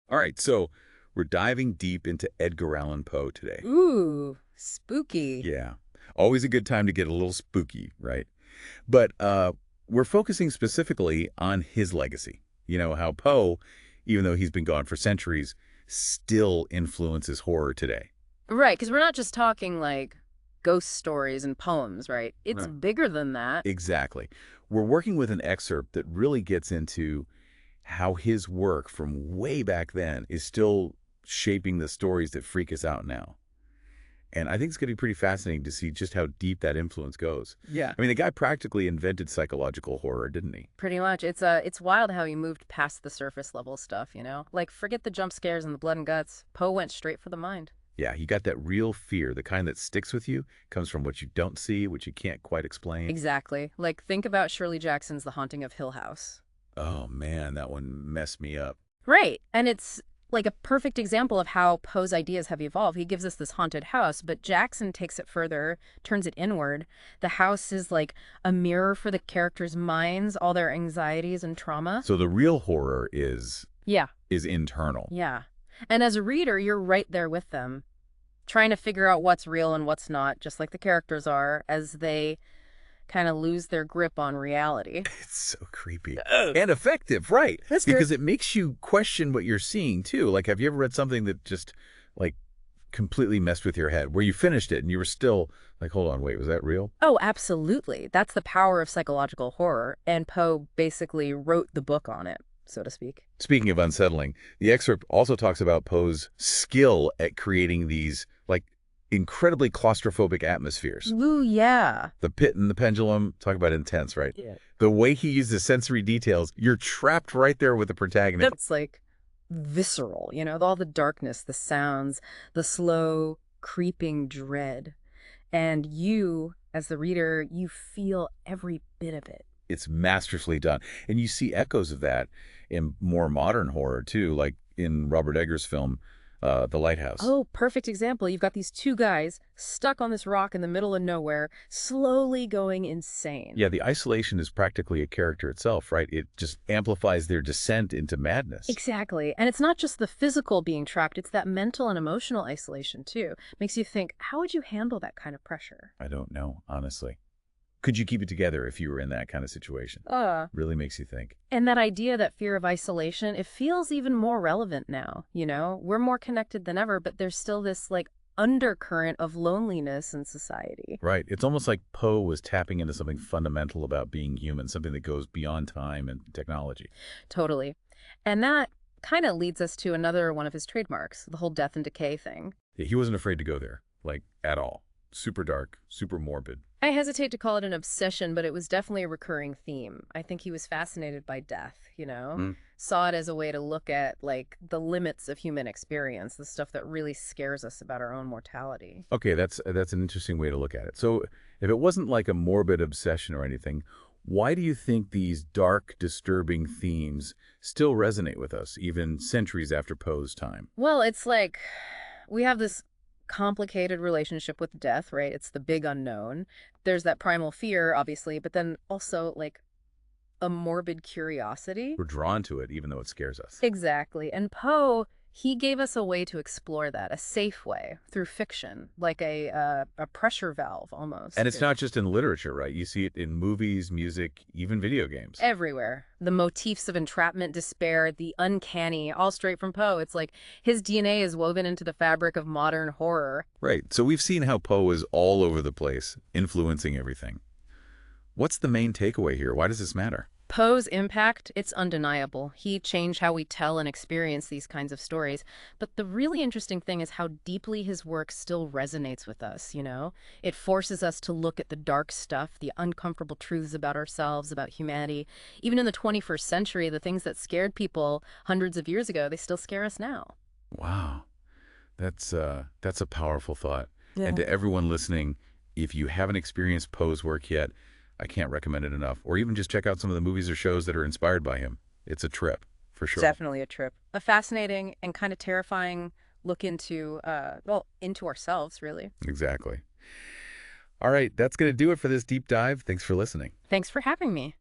All right, so we're diving deep into Edgar Allan Poe today. Ooh, spooky. Yeah, always a good time to get a little spooky, right? But we're focusing specifically on his legacy. You know, how Poe, even though he's been gone for centuries, still influences horror today. Right, because we're not just talking like ghost stories and poems, right? It's Right. bigger than that. Exactly. We're working with an excerpt that really gets into how his work from way back then is still shaping the stories that freak us out now. And I think it's going to be pretty fascinating to see just how deep that influence goes. Yeah. I mean, the guy practically invented psychological horror, didn't he? Pretty much. It's wild how he moved past the surface level stuff, you know? Like forget the jump scares and the blood and guts. Poe went straight for the mind. Yeah, he got that real fear, the kind that sticks with you, comes from what you don't see, what you can't quite explain. Exactly. Like think about Shirley Jackson's The Haunting of Hill House. Oh man, that one messed me up. Right. And it's like a perfect example of how Poe's ideas have evolved. He gives us this haunted house, but Jackson takes it further, turns it inward. The house is like a mirror for the characters' minds, all their anxieties and trauma. So the real horror is Yeah, internal. yeah. And as a reader, you're right there with them, trying to figure out what's real and what's not, just like the characters are, as they kind of lose their grip on reality. It's so creepy Ugh. and effective, right? That's good. Because it makes you question what you're seeing too. Like, have you ever read something that just like completely messed with your head, where you finished it and you were still like, hold on, wait, was that real? Oh, absolutely. That's the power of psychological horror, and Poe basically wrote the book on it, so to speak. Speaking of unsettling, the excerpt also talks about Poe's skill at creating these like incredibly claustrophobic atmospheres. Ooh, yeah. The pit and the pendulum, talk about intense, right? Yeah. The way he uses sensory details, you're trapped right there with the protagonist. That's like visceral, you know, all the darkness, the sounds, the slow creeping dread. And you, as the reader, you feel every bit of it. It's masterfully done. And you see echoes of that in more modern horror too, like in Robert Eggers' film, The Lighthouse. Oh, perfect example. You've got these two guys stuck on this rock in the middle of nowhere, slowly going insane. Yeah, the isolation is practically a character itself, right? It just amplifies their descent into madness. Exactly. And it's not just the physical being trapped, it's that mental and emotional isolation too. Makes you think, how would you handle that kind of pressure? I don't know, honestly. Could you keep it together if you were in that kind of situation? Really makes you think. And that idea, that fear of isolation, it feels even more relevant now, you know? We're more connected than ever, but there's still this like undercurrent of loneliness in society. Right. It's almost like Poe was tapping into something fundamental about being human, something that goes beyond time and technology. Totally. And that kind of leads us to another one of his trademarks, the whole death and decay thing. Yeah, he wasn't afraid to go there, like, at all. Super dark, super morbid. I hesitate to call it an obsession, but it was definitely a recurring theme. I think he was fascinated by death, you know? Mm. Saw it as a way to look at, like, the limits of human experience, the stuff that really scares us about our own mortality. Okay, that's an interesting way to look at it. So if it wasn't like a morbid obsession or anything, why do you think these dark, disturbing themes still resonate with us, even centuries after Poe's time? Well, it's like we have this complicated relationship with death, right? It's the big unknown. There's that primal fear, obviously, but then also like a morbid curiosity. We're drawn to it, even though it scares us. Exactly. And Poe, he gave us a way to explore that, a safe way through fiction, like a pressure valve almost. And it's not just in literature, right? You see it in movies, music, even video games. Everywhere. The motifs of entrapment, despair, the uncanny, all straight from Poe. It's like his DNA is woven into the fabric of modern horror. Right. So we've seen how Poe is all over the place, influencing everything. What's the main takeaway here? Why does this matter? Poe's impact, it's undeniable. He changed how we tell and experience these kinds of stories. But the really interesting thing is how deeply his work still resonates with us, you know? It forces us to look at the dark stuff, the uncomfortable truths about ourselves, about humanity. Even in the 21st century, the things that scared people hundreds of years ago, they still scare us now. Wow. That's a powerful thought. Yeah. And to everyone listening, if you haven't experienced Poe's work yet, I can't recommend it enough. Or even just check out some of the movies or shows that are inspired by him. It's a trip, for sure. Definitely a trip. A fascinating and kind of terrifying look into, well, into ourselves, really. Exactly. All right, that's going to do it for this deep dive. Thanks for listening. Thanks for having me.